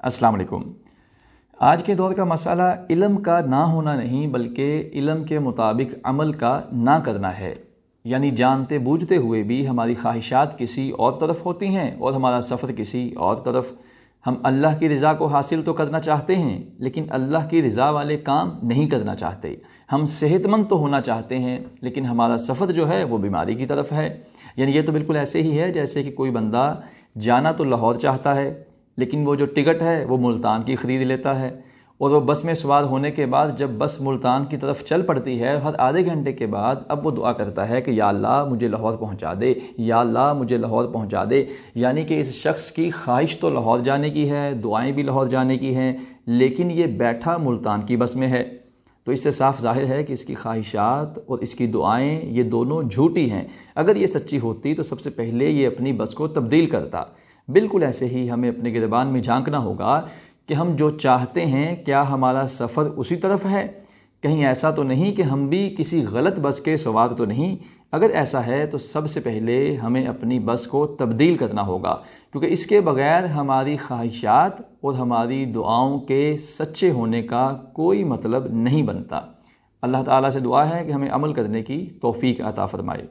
السلام علیکم۔ آج کے دور کا مسئلہ علم کا نہ ہونا نہیں بلکہ علم کے مطابق عمل کا نہ کرنا ہے، یعنی جانتے بوجھتے ہوئے بھی ہماری خواہشات کسی اور طرف ہوتی ہیں اور ہمارا سفر کسی اور طرف۔ ہم اللہ کی رضا کو حاصل تو کرنا چاہتے ہیں لیکن اللہ کی رضا والے کام نہیں کرنا چاہتے۔ ہم صحت مند تو ہونا چاہتے ہیں لیکن ہمارا سفر جو ہے وہ بیماری کی طرف ہے۔ یعنی یہ تو بالکل ایسے ہی ہے جیسے کہ کوئی بندہ جانا تو لاہور چاہتا ہے لیکن وہ جو ٹکٹ ہے وہ ملتان کی خرید لیتا ہے، اور وہ بس میں سوار ہونے کے بعد جب بس ملتان کی طرف چل پڑتی ہے، ہر آدھے گھنٹے کے بعد اب وہ دعا کرتا ہے کہ یا اللہ مجھے لاہور پہنچا دے، یا اللہ مجھے لاہور پہنچا دے۔ یعنی کہ اس شخص کی خواہش تو لاہور جانے کی ہے، دعائیں بھی لاہور جانے کی ہیں، لیکن یہ بیٹھا ملتان کی بس میں ہے۔ تو اس سے صاف ظاہر ہے کہ اس کی خواہشات اور اس کی دعائیں یہ دونوں جھوٹی ہیں۔ اگر یہ سچی ہوتی تو سب سے پہلے یہ اپنی بس کو تبدیل کرتا۔ بالکل ایسے ہی ہمیں اپنے گریبان میں جھانکنا ہوگا کہ ہم جو چاہتے ہیں کیا ہمارا سفر اسی طرف ہے؟ کہیں ایسا تو نہیں کہ ہم بھی کسی غلط بس کے سوار تو نہیں؟ اگر ایسا ہے تو سب سے پہلے ہمیں اپنی بس کو تبدیل کرنا ہوگا، کیونکہ اس کے بغیر ہماری خواہشات اور ہماری دعاؤں کے سچے ہونے کا کوئی مطلب نہیں بنتا۔ اللہ تعالیٰ سے دعا ہے کہ ہمیں عمل کرنے کی توفیق عطا فرمائے۔